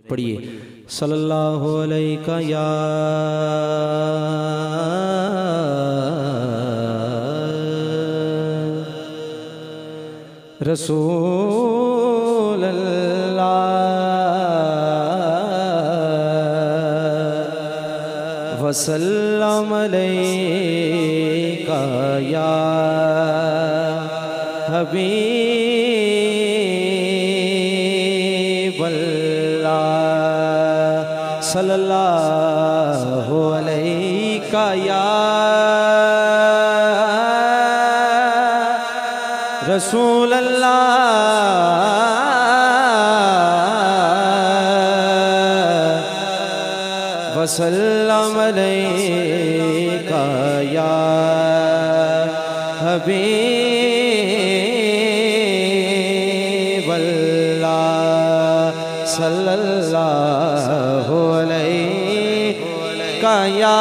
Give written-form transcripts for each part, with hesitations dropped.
पढ़िए सल्लल्लाहु अलैका या रसूल अल्लाह वसल्लम अलैका या हबीब अल्लाह सल्लल्लाहु अलैका या रसूल अल्लाह वसल्लम अलैका या हबीब अल्लाह सल्लल्लाहु अलैका या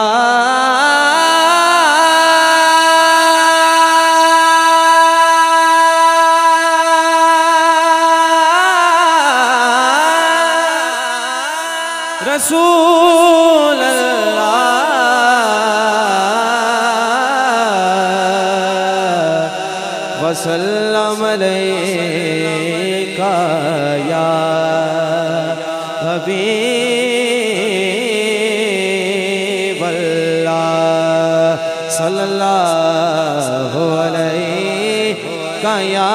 रसूल अल्लाह वसल्लम अलैका या हबीब अल्लाह सल्लल्लाहु अलैका या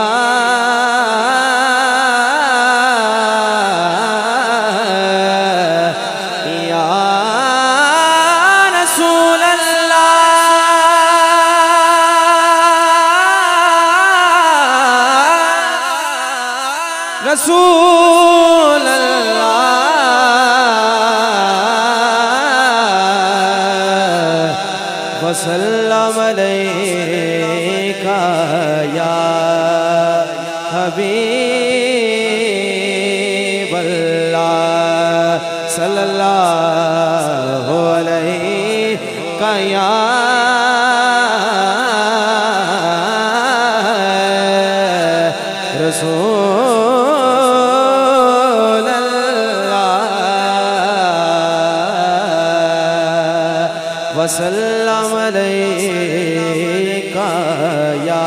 रसूल अल्लाह वसल्लम अलैका या हबीब अल्लाह सल्लल्लाहु अलैका या रसूल वसल्लम अलैका या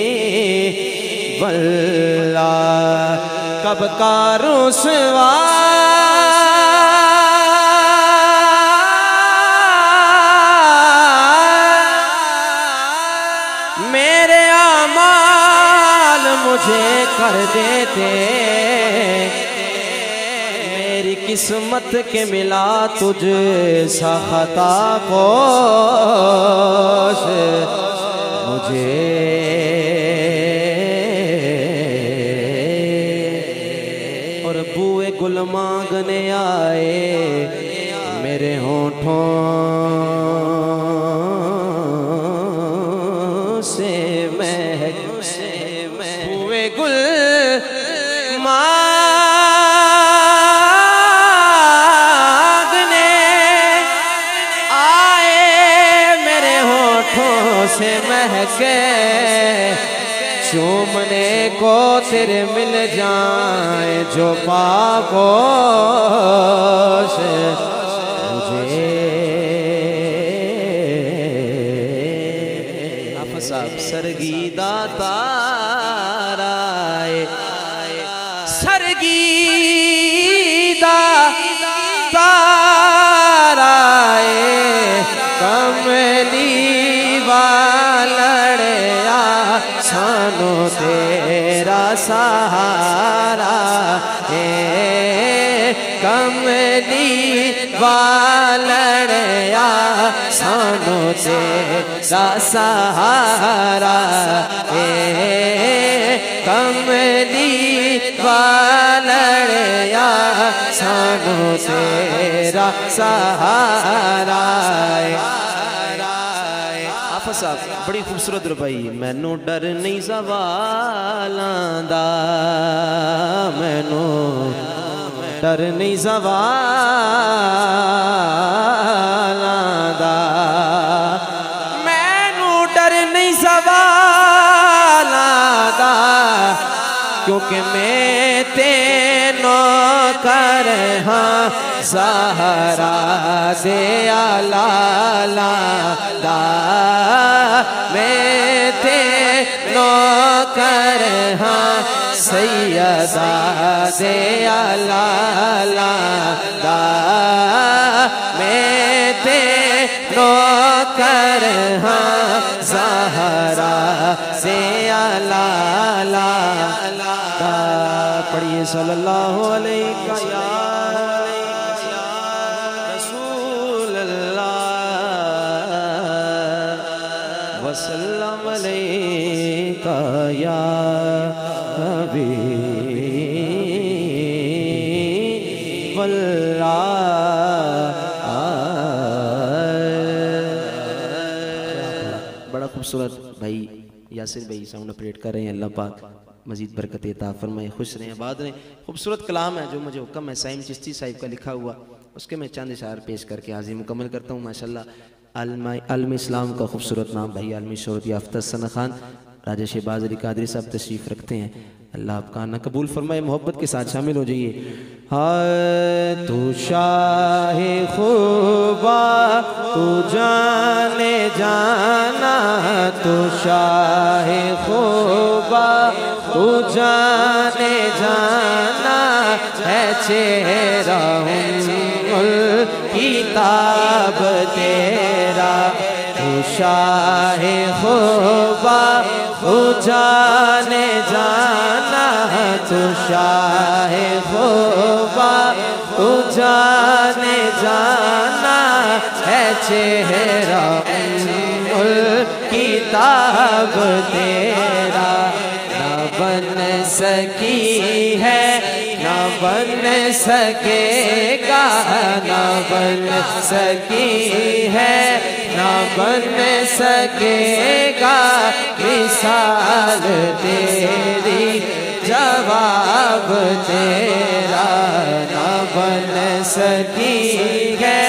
हबीब अल्लाह कब का रुसवा मेरे आमाल मुझे कर देते मेरी किस्मत के मिला तुझ सा खता पोश मुझे और बुए गुल मांगने आए मेरे होठों हुए गुल मांगने आए मेरे होठों से महके चूमने को तेरे मिल जाए जो पापोश मुझे सरगीदा ताराए सरगीदा ताराए कमली वालड़िया सानो तेरा सहारा है कमली वालड़िया सानो तेरा सहारा है कमली वालड़िया सानो तेरा सहारा आफत साहब बड़ी खूबसूरत रुपाई मैनू डर नहीं सवालां दा मैनू डर नहीं सवालां दा मैनू सवालादा क्योंकि मैं तेनो कर हाँ ज़हरा दे आला दा मैं तेनो कर हाँ सैयदा दे आला दा मैं तेनो कर हाँ ज़हरा दे आला पढ़िए सल्लल्लाहु अलैहि रसूल अल्लाह वसल्लम अलैका या हबीब अल्लाह। बड़ा खूबसूरत भाई यासिर भाई साउंड ऑपरेट कर रहे हैं। अल्लाह पाक मजीद बरकत अता फरमाए, खुश रहें, आबाद रहें। खूबसूरत कलाम है जो मुझे हुक्म है साइम चिश्ती साहिब का लिखा हुआ, उसके मैं चंद इशार पेश करके हाजिर मुकम्मल करता हूँ। माशाल्लाह आलम इस्लाम का खूबसूरत नाम भाई आलमी शोहरत याफ्ता सना खान राजा शहबाज अली कादरी साहब तशरीफ़ रखते हैं। अल्लाह आपका आना कबूल फरमाए, मोहब्बत के साथ शामिल हो जाइए। हाय तू शाहे खुबा तू जाने जाना, तू शाहे खुबा तू जाने जाना है चेहरा किताब तेरा। तू शाहे खुबा तू जाने जाना, तू शाहे खुबा तू जाने जाना है चेहरा किताब तेरा। न बन सकी है न बन सकेगा, न बन सकी है न बन सकेगा मिसाल तेरी जवाब तेरा। न बन सकी है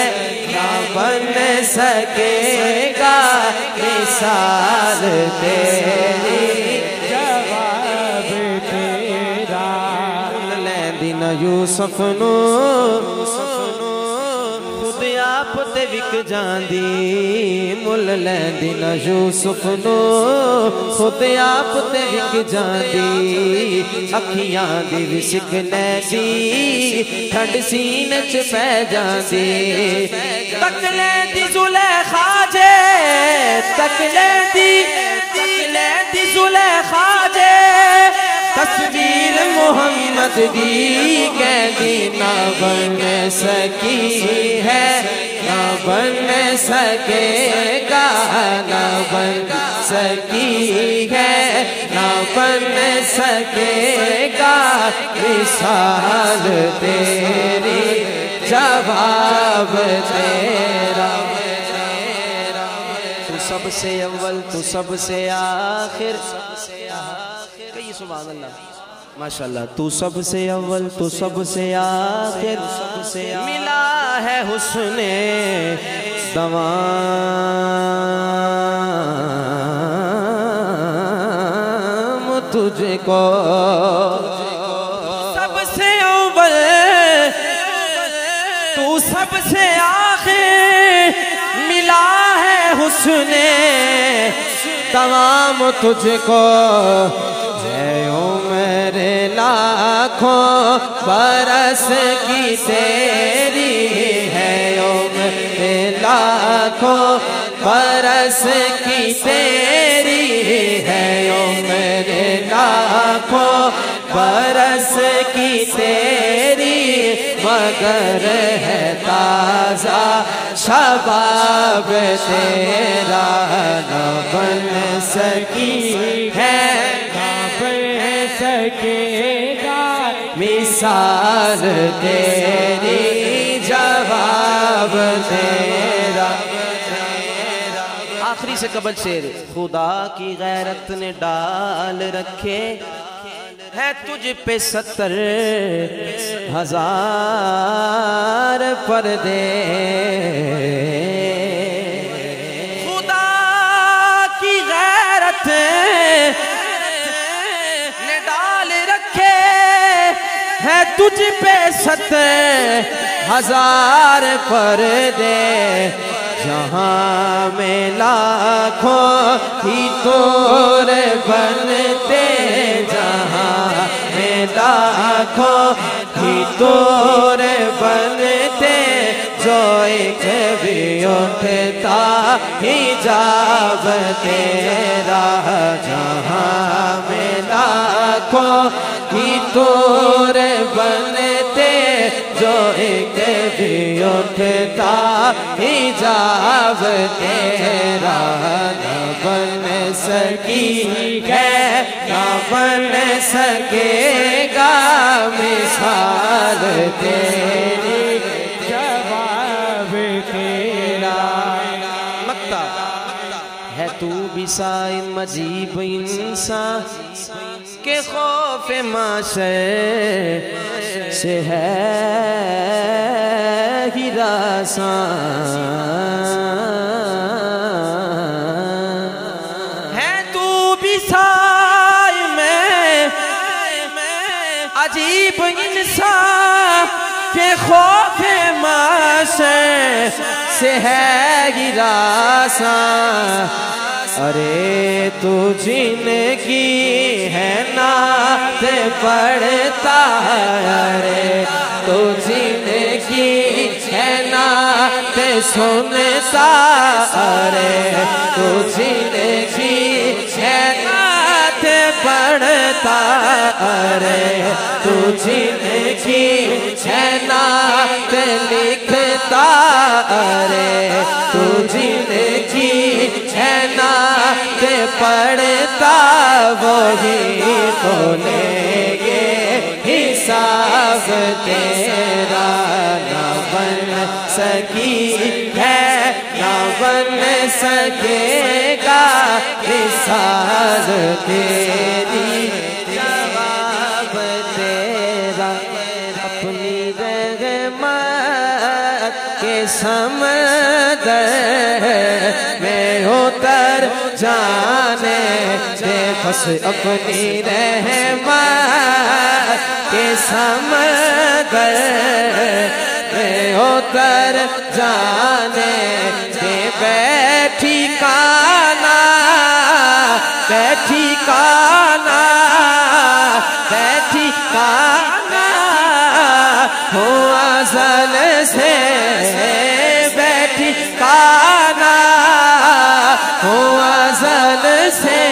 न बन सकेगा मिसाल तेरी जवाब तेरा। लेंदी न यूसुफ नू खुद आप ते विक जांदी, मुल लेंदी न यूसुफ नू खुद आप ते विक जांदी। अखियां दी विसिक लैंदी ठंड सीने च पै जांदी। तक लेंदी जुलेखा जे तक लेंदी जुलेखा जे तस्वीर मोहम्मद दी कहदी ना बन सकी है न बन सकेगा, न बन सकी है न बन सकेगा मिसाल तेरी जवाब तेरा। तू सबसे अव्वल तू सबसे आखिर, कहिए सुभान अल्लाह माशाल्लाह। तू सबसे अव्वल तू सबसे आखिर, मिला है हुस्ने तमाम तुझको। सबसे अव्वल तू सबसे आखिर, मिला है हुस्ने तमाम तुझको। मेरे लाखों बरस की तेरी है ओ मेरे लाखों बरस की तेरी है ओ मेरे लाखों बरस की तेरी। मगर है ताजा शबाब तेरा, न बन सकी है सकेगा मिसाल तेरी जवाब तेरा। आखिरी से कबल शेर। खुदा की गैरत ने डाल रखे है तुझ पे 70,000 पर्दे। खुदा की गैरत तुझ पे 70,000 पर्दे, जहाँ में लाखों ही तोरे बनते, जहाँ में लाखों ही तोरे बनते, जो एक भी उठता हिजाब तेरा, जहाँ में लाखों ही तोरे बनते, जो एक भी उठता हिजाब तेरा, न बन सकी है न बन सकेगा मिसाल तेरी, जवाब तेरा। मक्ता है तू भी साइम मजीब इंसान के खौफ माशर से है हिरासान, है तू भी साइम अजीब इंसान के खौफ माशर से है हिरासान। अरे तू जिंदगी है नात पढ़ता, अरे तू जिंदगी है नात सुनता, अरे तू जिंदगी है नात पढ़ता, अरे तू जिंदगी है नात लिखता, अरे तू जिंदगी है नात पढ़ता, वही तो लेंगे हिसाब तेरा, न बन सकी है न बन सकेगा मिसाल तेरी, जवाब तेरा। अपनी रहमत के समंदर में उतर जाने दे, बस अपनी रहमत के समंदर में उतर जाने दे, बैठी काना बैठी काना बैठी काना हो अज़ल से, बैठी काना हो अज़ल से,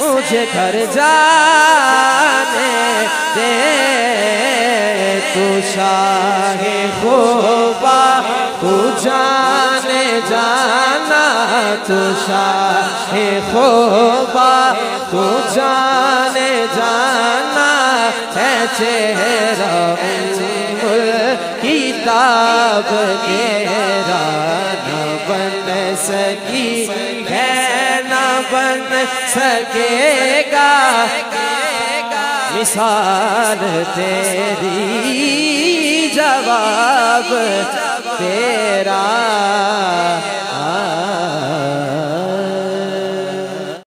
मुझे घर जाने दे, तू शाहे खुबा तू जाने जाना, तू शाहे खुबा तू जाने जाना, है चेहरा किताब तेरा, न बन सकी है न बन सकेगा मिसाल तेरी, जवाब तेरा।